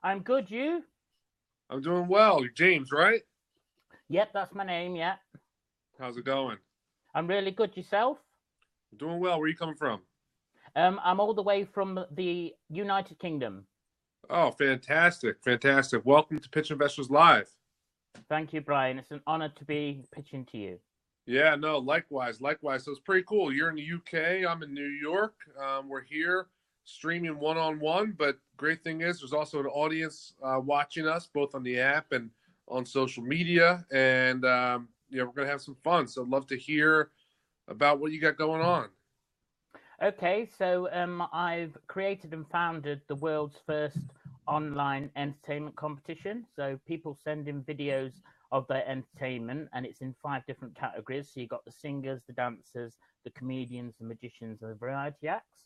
I'm good, you? I'm doing well. You're James, right? Yep, that's my name, yeah. How's it going? I'm really good, yourself? I'm doing well. Where are you coming from? I'm all the way from the United Kingdom. Oh, fantastic. Fantastic. Welcome to Pitch Investors Live. Thank you, Brian. It's an honor to be pitching to you. Yeah, no, likewise. Likewise. So it's pretty cool. You're in the UK. I'm in New York. We're here streaming one-on-one, but great thing is there's also an audience watching us both on the app and on social media. And, we're going to have some fun. So I'd love to hear about what you got going on. Okay, so I've created and founded the world's first online entertainment competition. So people send in videos of their entertainment, and it's in 5 different categories. So you've got the singers, the dancers, the comedians, the magicians, and the variety acts.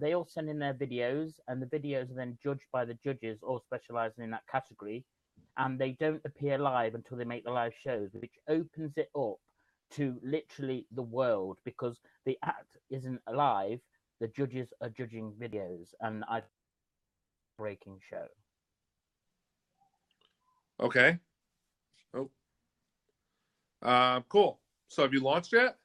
They all send in their videos, and the videos are then judged by the judges, all specialising in that category. And they don't appear live until they make the live shows, which opens it up to literally the world, because the act isn't alive. The judges are judging videos, and I breaking show. Okay. Oh, cool. So have you launched yet?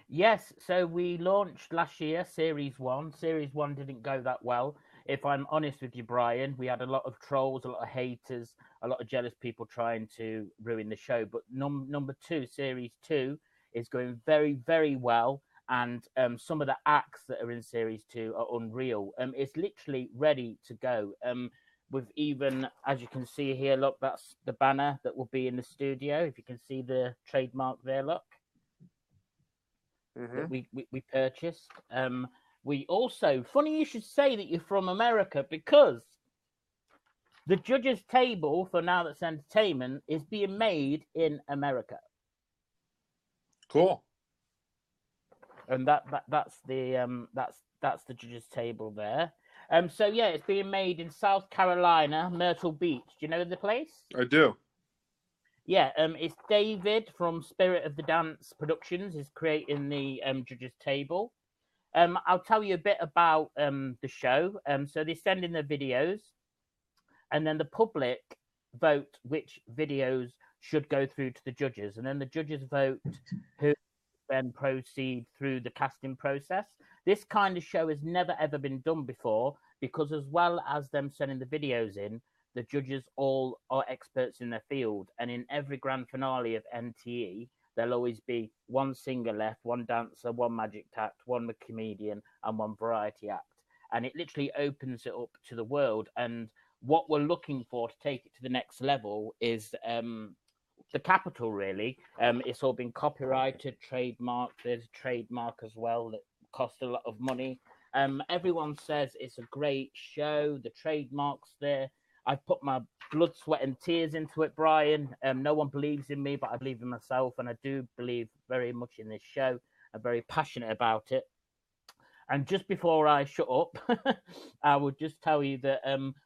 Yes, so we launched last year, Series 1. Series 1 didn't go that well. If I'm honest with you, Brian, we had a lot of trolls, a lot of haters, a lot of jealous people trying to ruin the show. But number 2, Series 2, is going very, very well. And some of the acts that are in Series 2 are unreal. It's literally ready to go. With even, as you can see here, look, that's the banner that will be in the studio. If you can see the trademark there, look. That we purchased. We also, funny you should say that you're from America, because the judges' table for Now That's Entertainment is being made in America. Cool. And that's the judges' table there. So yeah, it's being made in South Carolina, Myrtle Beach. Do you know the place? I do. Yeah, it's David from Spirit of the Dance Productions is creating the judges' table. I'll tell you a bit about the show. So they send in their videos, and then the public vote which videos should go through to the judges, and then the judges vote who then proceed through the casting process. This kind of show has never ever been done before, because as well as them sending the videos in, the judges all are experts in their field, and in every grand finale of NTE, there'll always be one singer left, one dancer, one magic act, one comedian, and one variety act. And it literally opens it up to the world. And what we're looking for to take it to the next level is the capital, really. It's all been copyrighted, trademarked. There's a trademark as well that costs a lot of money. Everyone says it's a great show. The trademark's there. I've put my blood, sweat, and tears into it, Brian. No one believes in me, but I believe in myself, and I do believe very much in this show. I'm very passionate about it. And just before I shut up, I would just tell you that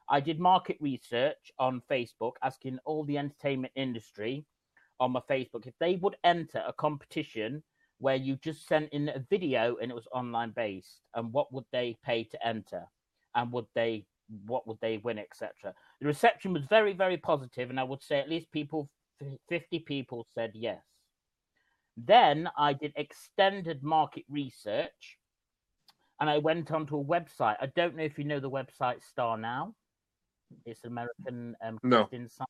I did market research on Facebook, asking all the entertainment industry on my Facebook if they would enter a competition where you just sent in a video and it was online based, and what would they pay to enter, and what would they win, etc. The reception was very, very positive, and I would say at least 50 people said yes. Then I did extended market research, and I went onto a website. I don't know if you know the website Star Now. It's an American casting site.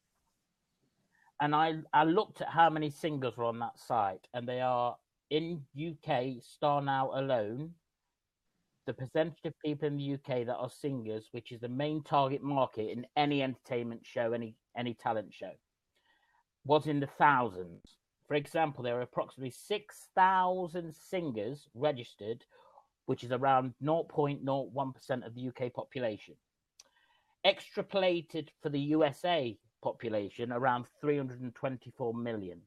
And I looked at how many singers were on that site, and they are in UK Star Now alone. The percentage of people in the UK that are singers, which is the main target market in any entertainment show, any talent show, was in the thousands. For example, there are approximately 6,000 singers registered, which is around 0.01% of the UK population. Extrapolated for the USA population, around 324 million.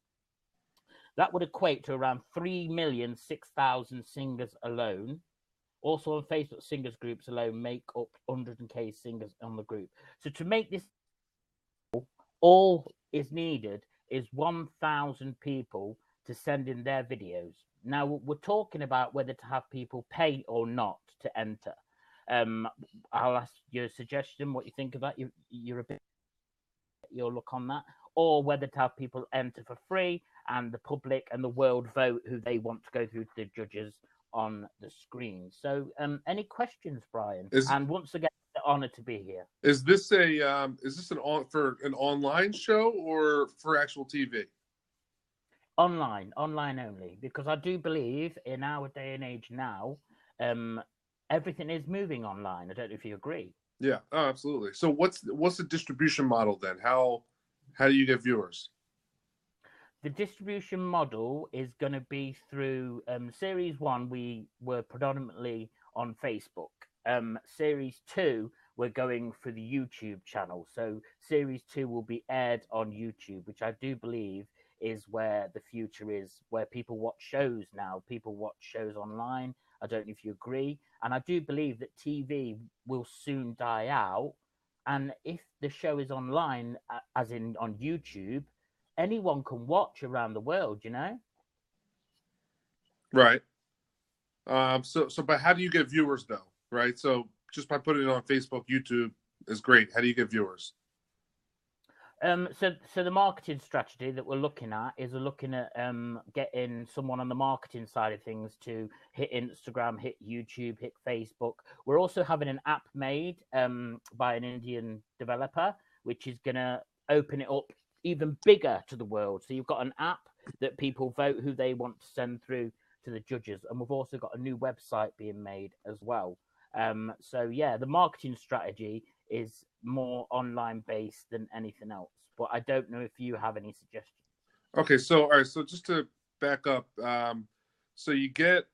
That would equate to around 3,006,000 singers alone. Also on Facebook, singers groups alone make up 100K singers on the group. So to make this, all is needed is 1,000 people to send in their videos. Now, we're talking about whether to have people pay or not to enter. I'll ask your suggestion, what you think of that. You're a bit your look on that, or whether to have people enter for free and the public and the world vote who they want to go through to the judges on the screen. So, any questions, Brian? And once again, the honor to be here. Is this for an online show or for actual TV? Online only, because I do believe in our day and age now, everything is moving online. I don't know if you agree. Yeah, oh, absolutely. So what's the distribution model then? How do you get viewers? The distribution model is going to be through Series 1, we were predominantly on Facebook. Series 2, we're going for the YouTube channel. So Series 2 will be aired on YouTube, which I do believe is where the future is, where people watch shows now. People watch shows online. I don't know if you agree. And I do believe that TV will soon die out. And if the show is online, as in on YouTube, anyone can watch around the world, you know? Right. But how do you get viewers though? Right. So just by putting it on Facebook, YouTube is great. How do you get viewers? So the marketing strategy that we're looking at is getting someone on the marketing side of things to hit Instagram, hit YouTube, hit Facebook. We're also having an app made by an Indian developer, which is going to open it up even bigger to the world. So you've got an app that people vote who they want to send through to the judges. And we've also got a new website being made as well. So yeah, the marketing strategy is more online based than anything else, but I don't know if you have any suggestions. Okay, so all right, so just to back up, so you get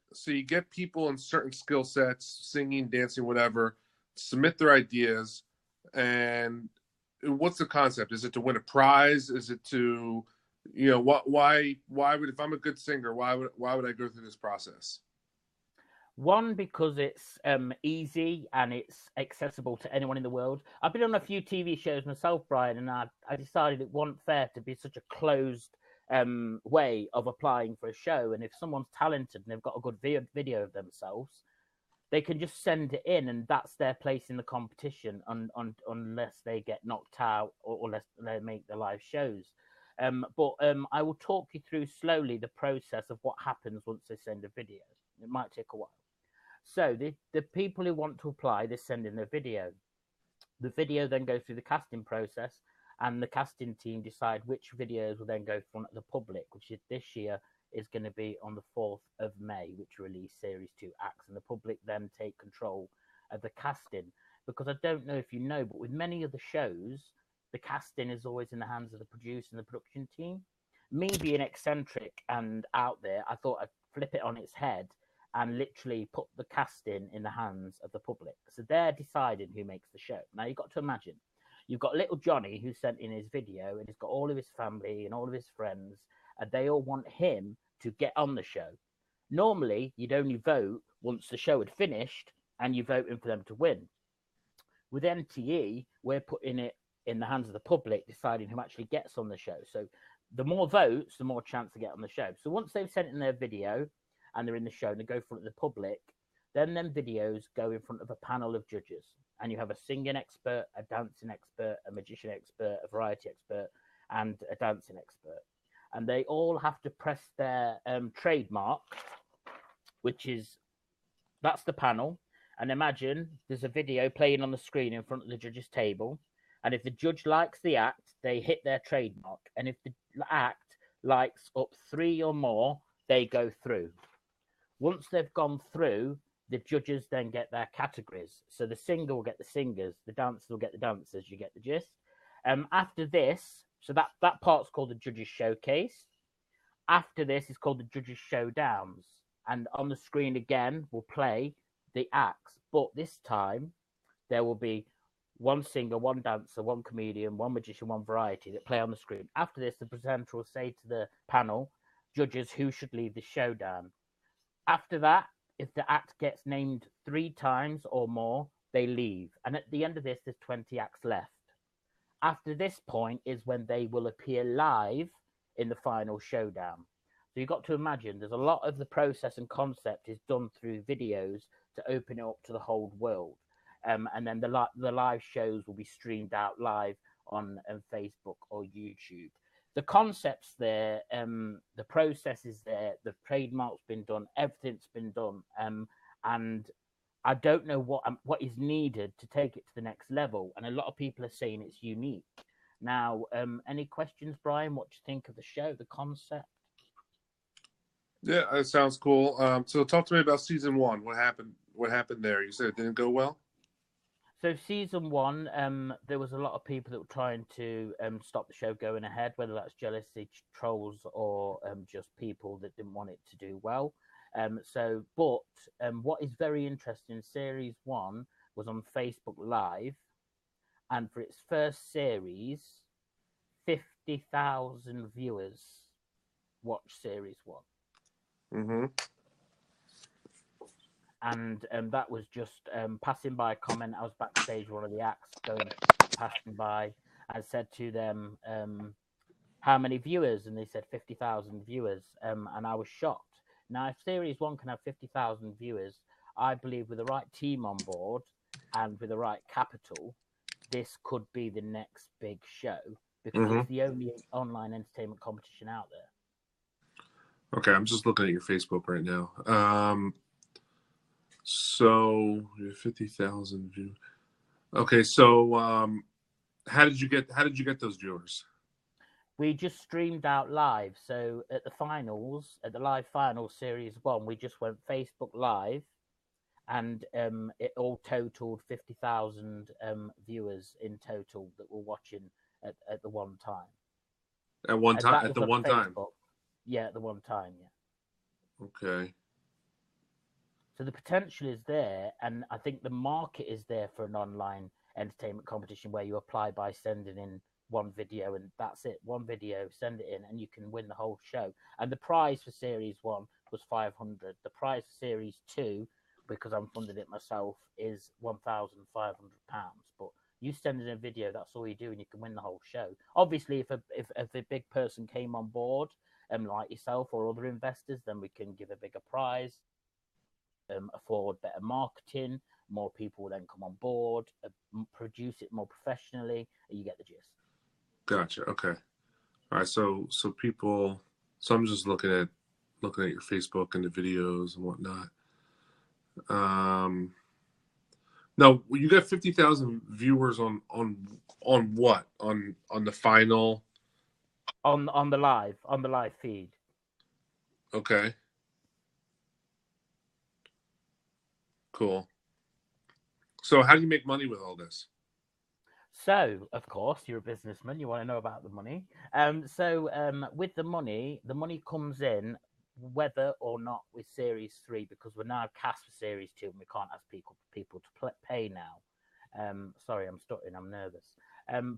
people in certain skill sets, singing, dancing, whatever, submit their ideas, and what's the concept? Is it to win a prize? Is it to, why would, if I'm a good singer, why would I go through this process? One, because it's easy and it's accessible to anyone in the world. I've been on a few TV shows myself, Brian, and I decided it wasn't fair to be such a closed way of applying for a show. And if someone's talented and they've got a good video of themselves, they can just send it in, and that's their place in the competition, unless they get knocked out or unless they make the live shows. But I will talk you through slowly the process of what happens once they send a video. It might take a while. So the people who want to apply, they send in their video. The video then goes through the casting process, and the casting team decide which videos will then go in front of the public, which is this year is going to be on the 4th of May, which release Series 2 acts, and the public then take control of the casting. Because I don't know if you know, but with many of the shows, the casting is always in the hands of the producer and the production team. Me being eccentric and out there, I thought I'd flip it on its head and literally put the casting in the hands of the public. So they're deciding who makes the show. Now, you've got to imagine, you've got little Johnny who sent in his video, and he's got all of his family and all of his friends, and they all want him to get on the show. Normally, you'd only vote once the show had finished, and you're voting for them to win. With NTE, we're putting it in the hands of the public, deciding who actually gets on the show. So the more votes, the more chance to get on the show. So once they've sent in their video, and they're in the show and they go in front of the public, then them videos go in front of a panel of judges. And you have a singing expert, a dancing expert, a magician expert, a variety expert, and a dancing expert. And they all have to press their trademark, that's the panel. And imagine there's a video playing on the screen in front of the judge's table. And if the judge likes the act, they hit their trademark. And if the act likes up 3 or more, they go through. Once they've gone through, the judges then get their categories. So the singer will get the singers, the dancer will get the dancers. You get the gist. After this, so that part's called the judges' showcase. After this is called the judges' showdowns. And on the screen again will play the acts. But this time, there will be one singer, one dancer, one comedian, one magician, one variety that play on the screen. After this, the presenter will say to the panel, judges, who should lead the showdown. After that, if the act gets named 3 times or more, they leave. And at the end of this, there's 20 acts left. After this point is when they will appear live in the final showdown. So you've got to imagine there's a lot of the process and concept is done through videos to open it up to the whole world. And then the live shows will be streamed out live on Facebook or YouTube. The concept's there, the process is there, the trademark's been done, everything's been done, and I don't know what is needed to take it to the next level. And a lot of people are saying it's unique. Now, any questions, Brian? What do you think of the show, the concept? Yeah, that sounds cool. So talk to me about season 1. What happened? What happened there? You said it didn't go well. So season 1, there was a lot of people that were trying to stop the show going ahead, whether that's jealousy, trolls, or just people that didn't want it to do well. But what is very interesting, series 1 was on Facebook Live, and for its first series, 50,000 viewers watched series 1. Mm-hmm. And that was just passing by a comment. I was backstage, one of the acts passing by. I said to them, how many viewers? And they said 50,000 viewers. And I was shocked. Now, if Series 1 can have 50,000 viewers, I believe with the right team on board and with the right capital, this could be the next big show, because it's the only online entertainment competition out there. Okay, I'm just looking at your Facebook right now. So 50,000 views. Okay, so how did you get those viewers? We just streamed out live. So at the live finals, series 1, we just went Facebook Live, and it all totaled 50,000 viewers in total that were watching at the one time. At one time? At the one time? Yeah, at the one time, yeah. Okay. So the potential is there, and I think the market is there for an online entertainment competition where you apply by sending in one video, and that's it. One video, send it in, and you can win the whole show. And the prize for Series 1 was 500. The prize for Series 2, because I'm funding it myself, is £1,500. But you send in a video, that's all you do, and you can win the whole show. Obviously, if a big person came on board, like yourself or other investors, then we can give a bigger prize. Afford better marketing, more people will then come on board, produce it more professionally. You get the gist. Gotcha. Okay. All right. So people. So I'm just looking at your Facebook and the videos and whatnot. No, you got 50,000 viewers on what? On the final. On the live feed. Okay. Cool. So how do you make money with all this? So, of course, you're a businessman. You want to know about the money. With the money comes in whether or not with Series 3, because we're now cast for Series 2 and we can't ask people to pay now. Sorry, I'm stuttering. I'm nervous.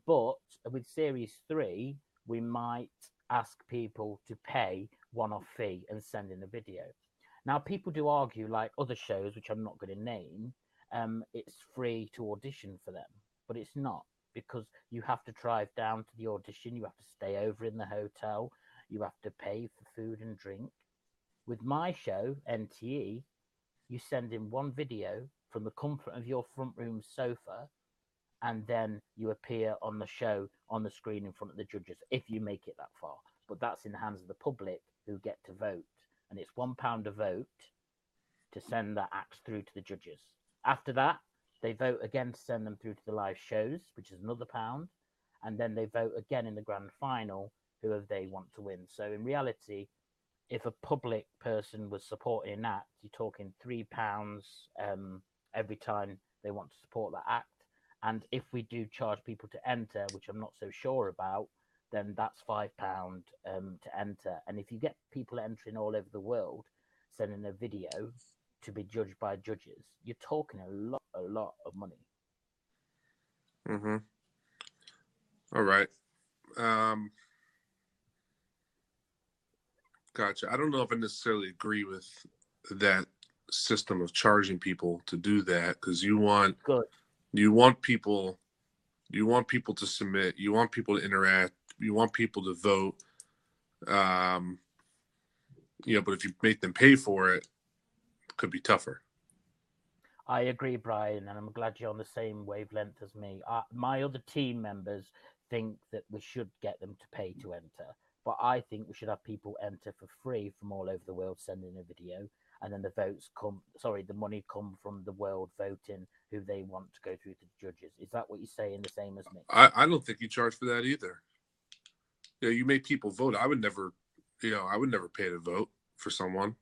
But with Series 3, we might ask people to pay one-off fee and send in a video. Now, people do argue, like other shows, which I'm not going to name, it's free to audition for them, but it's not, because you have to drive down to the audition, you have to stay over in the hotel, you have to pay for food and drink. With my show, NTE, you send in one video from the comfort of your front room sofa, and then you appear on the show on the screen in front of the judges, if you make it that far. But that's in the hands of the public, who get to vote. And it's £1 a vote to send that act through to the judges. After that, they vote again to send them through to the live shows, which is another £1. And then they vote again in the grand final, whoever they want to win. So in reality, if a public person was supporting an act, you're talking £3 every time they want to support that act. And if we do charge people to enter, which I'm not so sure about, then that's £5 to enter. And if you get people entering all over the world, sending a video to be judged by judges, you're talking a lot of money. Mm-hmm. All right. Gotcha. I don't know if I necessarily agree with that system of charging people to do that, because you want people to submit, you want people to interact, you want people to vote. But if you make them pay for it, it could be tougher. I agree, Brian, and I'm glad you're on the same wavelength as me. My other team members think that we should get them to pay to enter, but I think we should have people enter for free from all over the world sending a video, and then the votes come. Sorry, the money come from the world voting who they want to go through to the judges. Is that what you're saying? The same as me? I don't think you charge for that either. You make people vote. I would never pay to vote for someone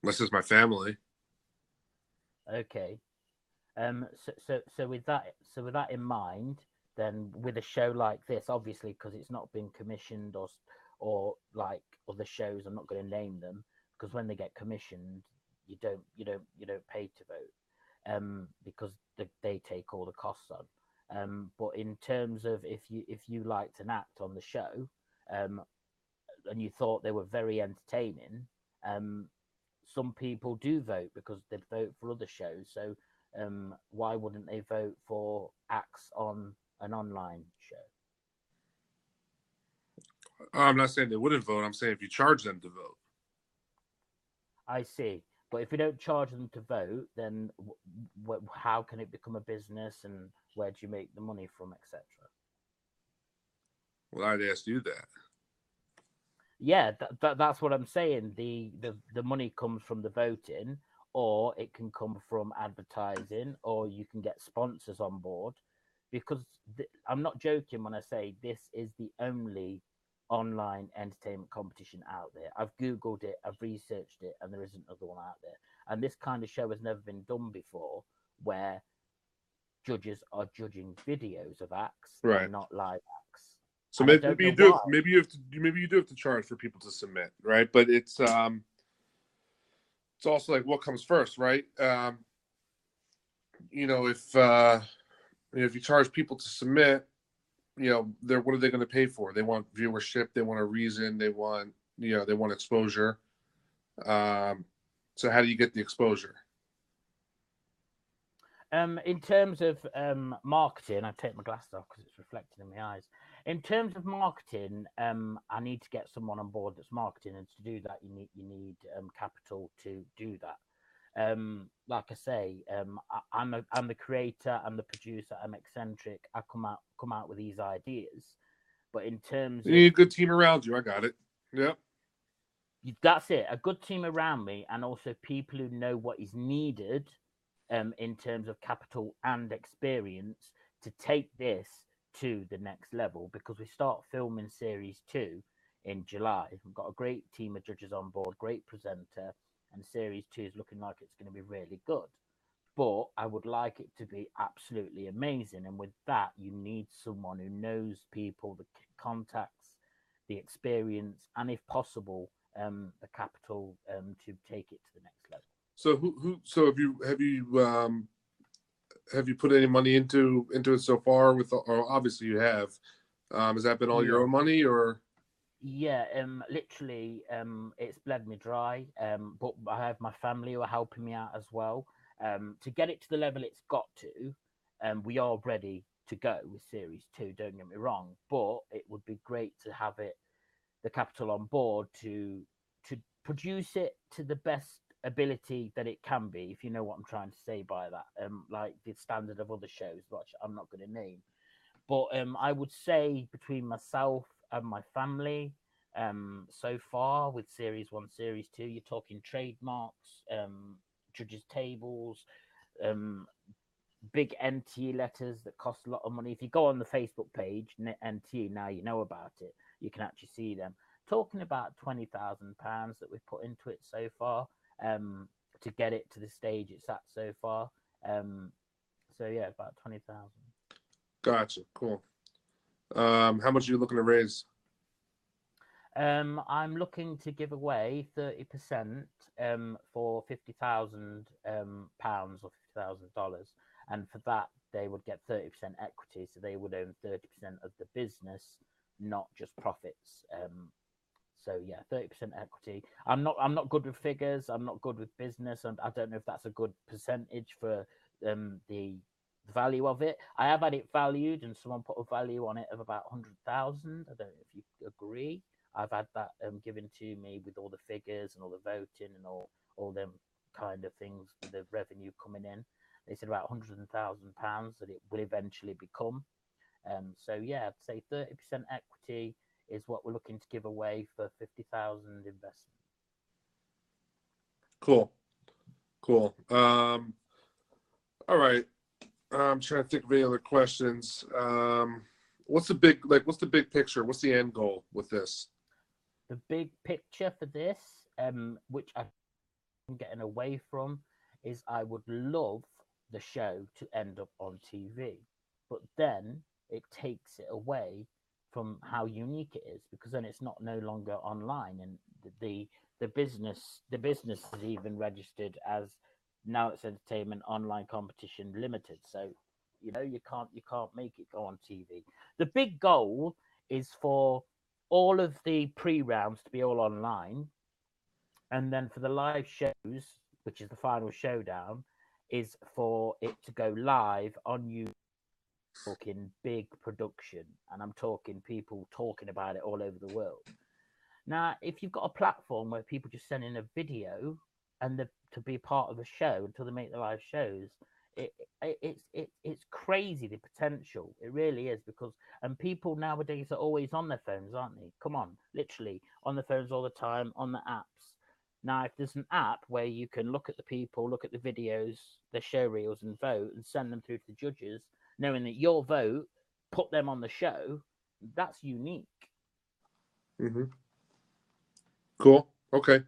unless it's my family. Okay. So with that in mind, then with a show like this, obviously because it's not been commissioned or like other shows, I'm not going to name them because when they get commissioned, you don't pay to vote, because they take all the costs on. But in terms of if you liked an act on the show, and you thought they were very entertaining, some people do vote because they vote for other shows. So why wouldn't they vote for acts on an online show? I'm not saying they wouldn't vote. I'm saying if you charge them to vote. I see. But if you don't charge them to vote, then how can it become a business, and where do you make the money from, etc.? Well, I'd ask you that. Yeah, that's what I'm saying. The money comes from the voting, or it can come from advertising, or you can get sponsors on board. Because I'm not joking when I say this is the only online entertainment competition out there. I've Googled it, I've researched it, and there isn't another one out there. And this kind of show has never been done before, where judges are judging videos of acts, right, and not live acts. So maybe you do. Maybe you do have to charge for people to submit, right? But it's also like what comes first, right? If you charge people to submit, what are they going to pay for? They want viewership, they want a reason, they want exposure. So how do you get the exposure? In terms of marketing, I take my glasses off because it's reflecting in my eyes. In terms of marketing, I need to get someone on board that's marketing, and to do that, you need capital to do that. Like I say, I'm the creator, I'm the producer, I'm eccentric. I come out with these ideas, but in terms you need a good team around you. I got it. Yep. That's it. A good team around me, and also people who know what is needed, in terms of capital and experience, to take this to the next level, because we start filming series 2 in July. We've got a great team of judges on board, great presenter, and series 2 is looking like it's going to be really good. But I would like it to be absolutely amazing, and with that, you need someone who knows people, the contacts, the experience, and if possible, the capital to take it to the next level. So So have you put any money into it so far? Or obviously you have. Has that been all your own money, or? Yeah, literally, it's bled me dry. But I have my family who are helping me out as well. To get it to the level it's got to, we are ready to go with series 2. Don't get me wrong, but it would be great to have the capital on board to produce it to the best ability that it can be, if you know what I'm trying to say by that. Like the standard of other shows, which I'm not going to name, but I would say between myself and my family, so far with series 1, series 2, you're talking trademarks, judges tables, big NTE letters that cost a lot of money. If you go on the Facebook page, NTE, now you know about it, you can actually see them. Talking about £20,000 that we've put into it so far, to get it to the stage it's at so far. So yeah, about 20,000. Gotcha. Cool. How much are you looking to raise? I'm looking to give away 30% for £50,000 or $50,000, and for that they would get 30% equity, so they would own 30% of the business, not just profits. So yeah, 30% equity. I'm not good with figures. I'm not good with business, and I don't know if that's a good percentage for the value of it. I have had it valued, and someone put a value on it of about 100,000. I don't know if you agree. I've had that given to me with all the figures and all the voting and all them kind of things, with the revenue coming in. they said about £100,000 that it will eventually become. So yeah, I'd say 30% equity is what we're looking to give away for 50,000 investment. Cool. All right. I'm trying to think of any other questions. What's the big picture? What's the end goal with this? The big picture for this, which I'm getting away from, is I would love the show to end up on TV, but then it takes it away from how unique it is, because then it's not no longer online, and the business is even registered as Now It's Entertainment Online Competition Limited. So you can't make it go on TV. The big goal is for all of the pre-rounds to be all online, and then for the live shows, which is the final showdown, is for it to go live on YouTube. Talking big production, and I'm talking people talking about it all over the world. Now, if you've got a platform where people just send in a video and to be part of a show until they make the live shows, it's crazy, the potential. It really is, because and people nowadays are always on their phones, aren't they? Come on, literally on the phones all the time, on the apps. Now, if there's an app where you can look at the people, look at the videos, the show reels, and vote, and send them through to the judges, knowing that your vote put them on the show, that's unique. Mm-hmm. Cool. Okay.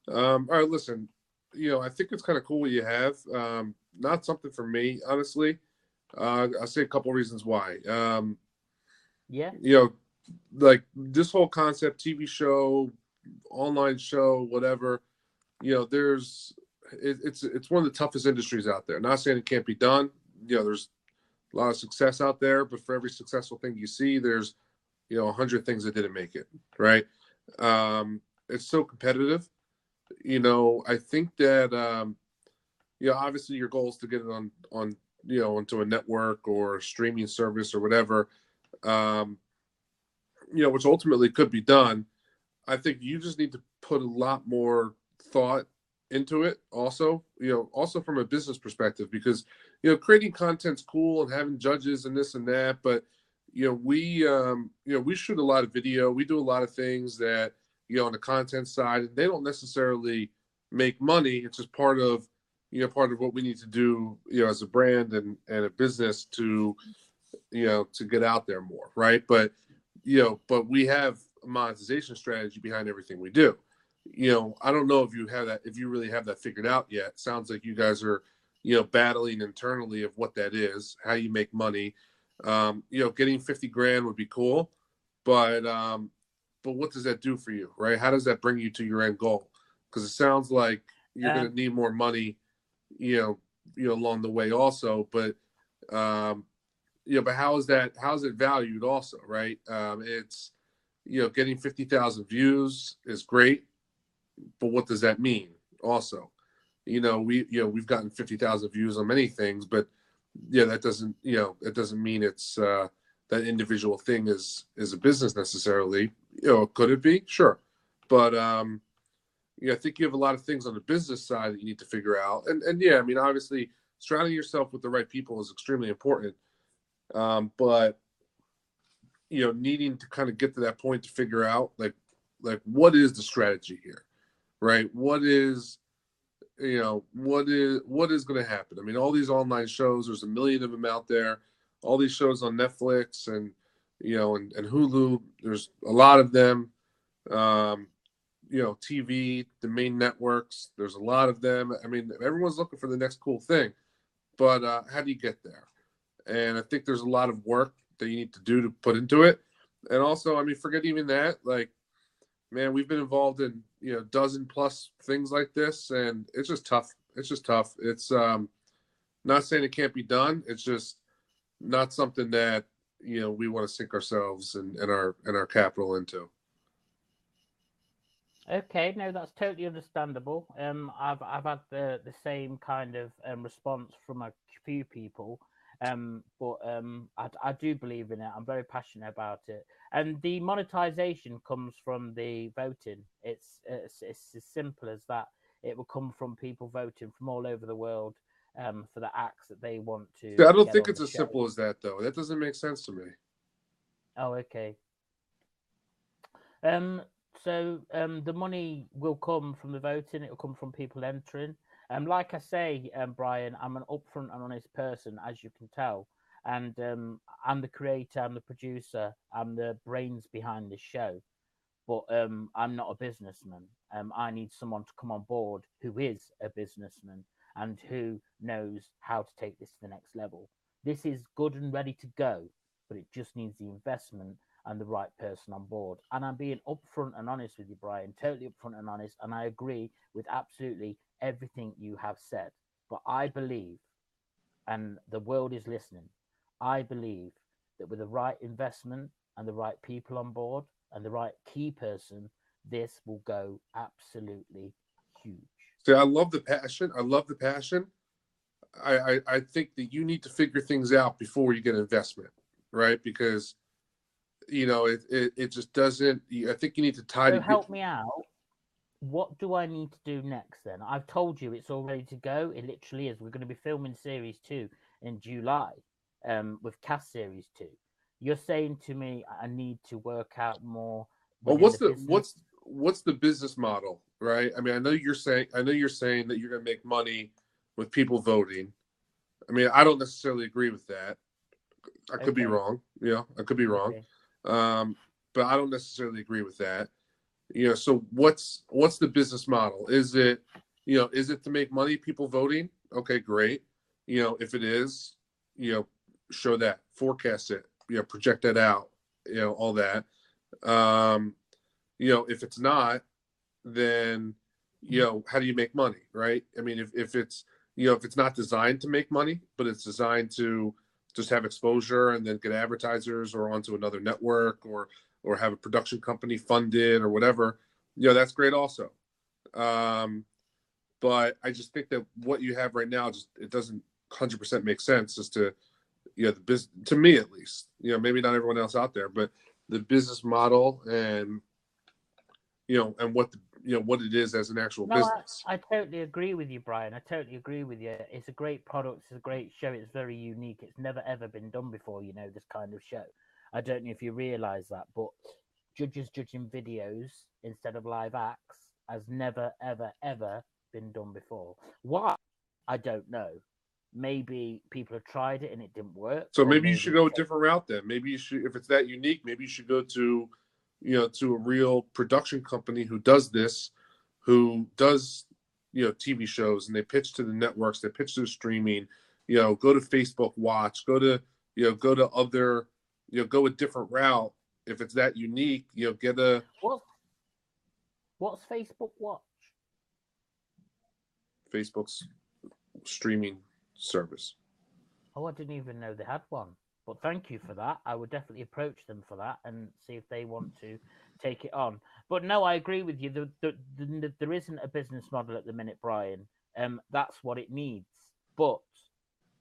All right. Listen, I think it's kind of cool what you have. Not something for me, honestly. I'll say a couple reasons why. Yeah. Like this whole concept, TV show, online show, whatever. It's one of the toughest industries out there. Not saying it can't be done. There's a lot of success out there, but for every successful thing you see, there's 100 things that didn't make it. Right. It's so competitive. I think that obviously your goal is to get it on onto a network or a streaming service or whatever, which ultimately could be done. I think you just need to put a lot more thought into it also from a business perspective, because creating content's cool and having judges and this and that, but we shoot a lot of video, we do a lot of things that on the content side, and they don't necessarily make money. It's just part of what we need to do as a brand and a business to get out there more, right? But we have a monetization strategy behind everything we do. I don't know if you really have that figured out yet. Sounds like you guys are battling internally of what that is, how you make money. Getting 50 grand would be cool, but what does that do for you, right? How does that bring you to your end goal? Because it sounds like you're going to need more money, along the way also. But but how is it valued also, right? It's getting 50,000 views is great, but what does that mean also? We've gotten 50,000 views on many things, but that doesn't mean it's that individual thing is a business necessarily. Could it be? Sure. But I think you have a lot of things on the business side that you need to figure out. And yeah, I mean, obviously surrounding yourself with the right people is extremely important. But needing to kind of get to that point to figure out like what is the strategy here, right? What is going to happen? I mean, all these online shows, there's a million of them out there. All these shows on Netflix and and Hulu, there's a lot of them. TV, the main networks, there's a lot of them. I mean, everyone's looking for the next cool thing, but how do you get there? And I think there's a lot of work that you need to do to put into it. And also, I mean, forget even that, like, man, we've been involved in dozen plus things like this, and it's just tough. It's not saying it can't be done. It's just not something that we want to sink ourselves and our capital into. Okay, no, that's totally understandable. I've had the same kind of response from a few people, but I do believe in it. I'm very passionate about it, and the monetization comes from the voting. It's as simple as that. It will come from people voting from all over the world. for the acts that they want to See, I don't get think on it's the as show. simple as that, though. That doesn't make sense to me. Oh, okay. So the money will come from the voting. It will come from people entering. Like I say, Brian, I'm an upfront and honest person, as you can tell. And I'm the creator, I'm the producer, I'm the brains behind the show. But I'm not a businessman. I need someone to come on board who is a businessman and who knows how to take this to the next level. This is good and ready to go, but it just needs the investment and the right person on board. And I'm being upfront and honest with you, Brian, totally upfront and honest. And I agree with absolutely everything you have said. But I believe, and the world is listening, I believe that with the right investment and the right people on board and the right key person, this will go absolutely huge. See, I love the passion. I love the passion. I think that you need to figure things out before you get investment, right? Because it just doesn't. I think you need to So tidy. help me out. What do I need to do next then? I've told you it's all ready to go. It literally is. We're going to be filming series 2 in July, with cast series 2. You're saying to me I need to work out more Well, within the business. what's the business model, right? I mean, I know you're saying that you're going to make money with people voting. I mean, I don't necessarily agree with that. I could be Okay. wrong. I could be wrong. Okay. But I don't necessarily agree with that. So what's the business model? Is it to make money, people voting? Okay, great. If it is, show that, forecast it, project that out, all that. If it's not, then how do you make money, right? I mean, if it's if it's not designed to make money, but it's designed to just have exposure and then get advertisers or onto another network or have a production company funded or whatever, that's great also. But I just think that what you have right now it doesn't 100% make sense as to the business, to me at least. Maybe not everyone else out there, but the business model and and what it is as an actual No, business. I totally agree with you, Brian. I totally agree with you. It's a great product. It's a great show. It's very unique. It's never ever been done before. This kind of show. I don't know if you realize that, but judges judging videos instead of live acts has never ever ever been done before. Why? I don't know. Maybe people have tried it and it didn't work. So Or maybe you should go a maybe different route then. Maybe you should, if it's that unique, maybe you should go to, to a real production company who does this, who does, TV shows, and they pitch to the networks, they pitch to the streaming, go to Facebook Watch, go to, go to other, go a different route. If it's that unique, get a. What's Facebook Watch? Facebook's streaming service. Oh, I didn't even know they had one. But thank you for that. I would definitely approach them for that and see if they want to take it on. But no, I agree with you. There isn't a business model at the minute, Brian. That's what it needs. But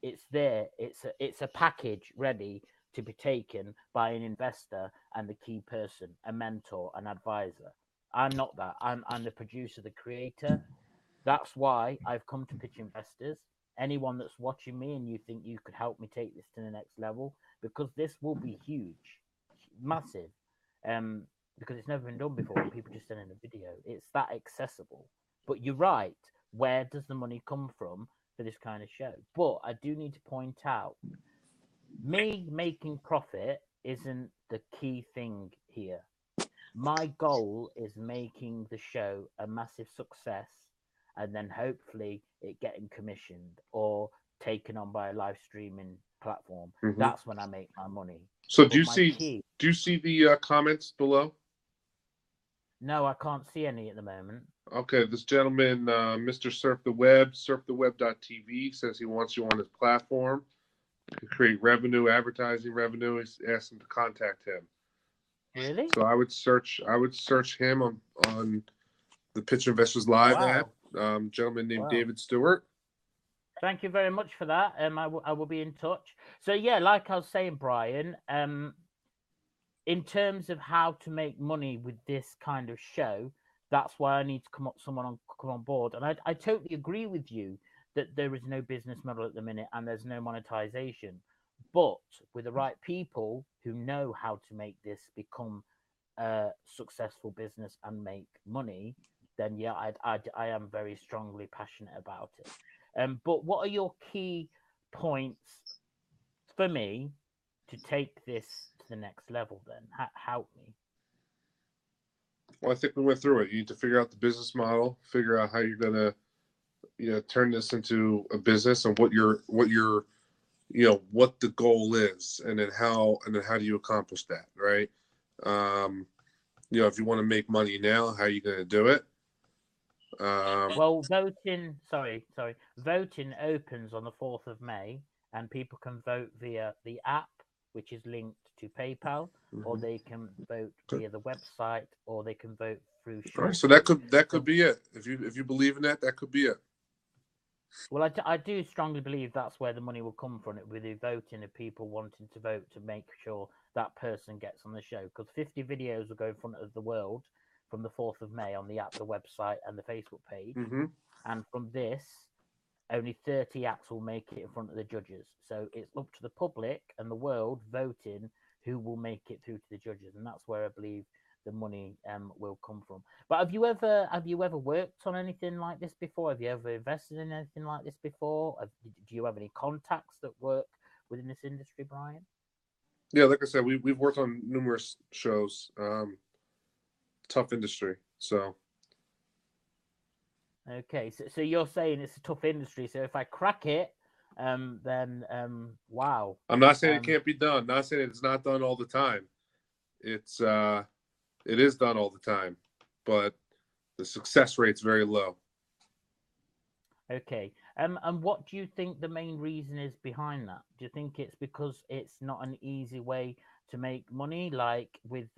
it's there. It's a package ready to be taken by an investor and the key person, a mentor, an advisor. I'm not that. I'm the producer, the creator. That's why I've come to pitch investors. Anyone that's watching me and you think you could help me take this to the next level, because this will be huge, massive, because it's never been done before. And people just send in a video. It's that accessible. But you're right. Where does the money come from for this kind of show? But I do need to point out, me making profit isn't the key thing here. My goal is making the show a massive success and then hopefully it getting commissioned or taken on by a live streaming platform. Mm-hmm. That's when I make my money. So do you see the comments below? No, I can't see any at the moment. Okay, this gentleman, Mr. Surf the Web, surftheweb.tv, says he wants you on his platform to create revenue, advertising revenue. He's asked him to contact him. Really? So I would search him on the Pitch Investors Live app. Gentleman named David Stewart. Thank you very much for that. I will be in touch. So yeah, like I was saying, Brian, in terms of how to make money with this kind of show, that's why I need to come on board. And I totally agree with you that there is no business model at the minute and there's no monetization. But with the right people who know how to make this become a successful business and make money, then yeah, I am very strongly passionate about it. But what are your key points for me to take this to the next level? Then help me. Well, I think we went through it. You need to figure out the business model, figure out how you're gonna, turn this into a business, and what the goal is, and then how do you accomplish that, right? If you want to make money now, how are you going to do it? Well, voting opens on the 4th of May, and people can vote via the app, which is linked to PayPal, or they can vote via the website, or they can vote through. All right, so that could be it. If you believe in that could be it. Well, I do strongly believe that's where the money will come from, it with the voting of people wanting to vote to make sure that person gets on the show. Because 50 videos will go in front of the world from the 4th of May on the app, the website, and the Facebook page. And from this, only 30 acts will make it in front of the judges. So it's up to the public and the world voting who will make it through to the judges, and that's where I believe the money will come from. But have you ever worked on anything like this before? Have you ever invested in anything like this before? Do you have any contacts that work within this industry, Brian? Yeah, like I said, we've worked on numerous shows. Tough industry, so. Okay, so you're saying it's a tough industry. So if I crack it, then wow. I'm not saying it can't be done. Not saying it's not done all the time. It is done all the time, but the success rate's very low. Okay. And what do you think the main reason is behind that? Do you think it's because it's not an easy way to make money, like with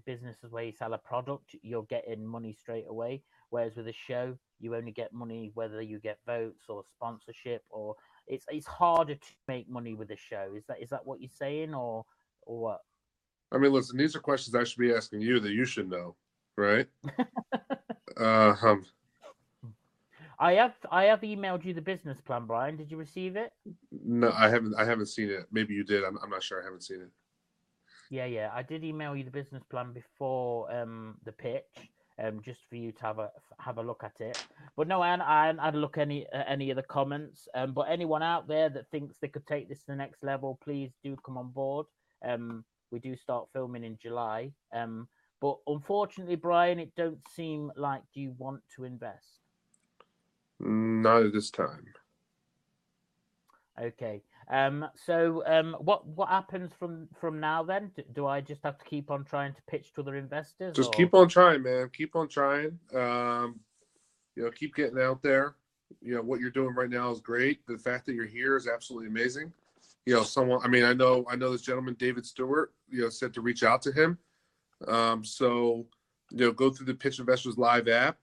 businesses where you sell a product, you're getting money straight away, whereas with a show, you only get money whether you get votes or sponsorship, or it's harder to make money with a show. Is that what you're saying, or what? I mean, listen, these are questions I should be asking you that you should know, right? I have emailed you the business plan, Brian. Did you receive it? No, I haven't seen it. Maybe you did. I'm not sure. I haven't seen it. Yeah. I did email you the business plan before the pitch, just for you to have a look at it. But no, I hadn't had a look at any of the comments. But anyone out there that thinks they could take this to the next level, please do come on board. We do start filming in July. But unfortunately, Brian, it don't seem like you want to invest. Not at this time. Okay. So what happens from now then? Do I just have to keep on trying to pitch to other investors? Just keep on trying, man. Keep on trying. Keep getting out there. What you're doing right now is great. The fact that you're here is absolutely amazing. I know this gentleman, David Stewart, said to reach out to him. So go through the Pitch Investors Live app.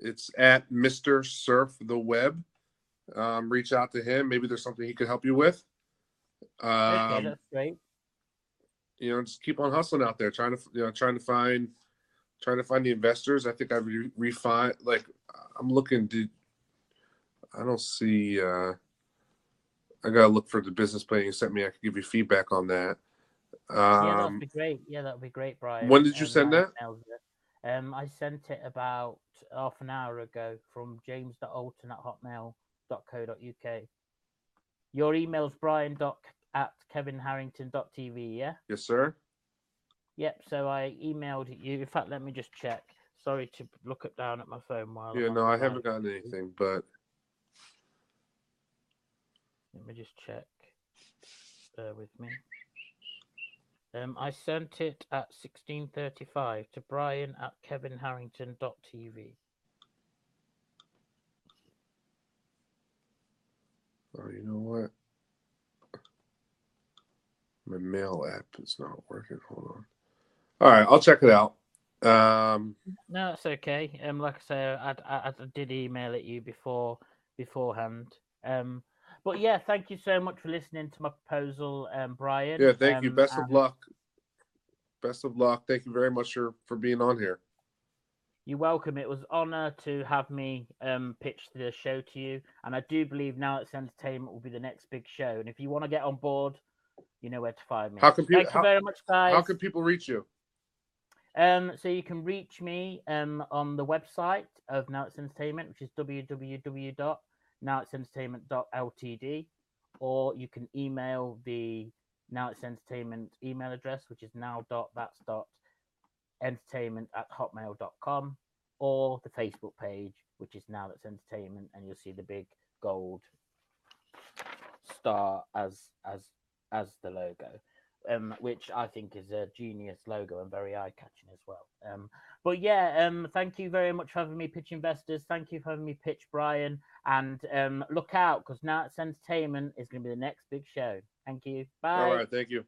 It's at Mr. Surf the Web. Reach out to him. Maybe there's something he could help you with. Okay, that's great. Just keep on hustling out there, trying to find the investors. I think I've refined. Like, I'm looking. I don't see. I gotta look for the business plan you sent me. I can give you feedback on that. Yeah, that'd be great. Yeah, that'd be great, Brian. When did you send that? I sent it about half an hour ago from james.alton@hotmail.co.uk. Your email's brian.at kevinharrington.tv, yeah? Yes, sir. Yep, so I emailed you. In fact, let me just check. Sorry to look it down at my phone while I haven't gotten anything, but let me just check. Bear with me. I sent it at 16:35 to brian@kevinharrington.tv. Oh, you know what? My mail app is not working. Hold on. All right, I'll check it out. No, it's okay. Like I say, I did email it you beforehand. But yeah, thank you so much for listening to my proposal, Brian. Yeah, thank you. Best of luck. Best of luck. Thank you very much for being on here. You're welcome. It was an honor to have me pitch the show to you, and I do believe Now It's Entertainment will be the next big show. And if you want to get on board, you know where to find me. Thank you very much, guys. How can people reach you? So you can reach me on the website of Now It's Entertainment, which is www.nowitsentertainment.ltd, or you can email the Now It's Entertainment email address, which is now.that's.entertainment@hotmail.com, or the Facebook page, which is Now That's Entertainment, and you'll see the big gold star as the logo. Which I think is a genius logo and very eye catching as well. But yeah, thank you very much for having me pitch investors. Thank you for having me pitch Brian. And look out, because Now It's Entertainment is going to be the next big show. Thank you. Bye. All right. Thank you.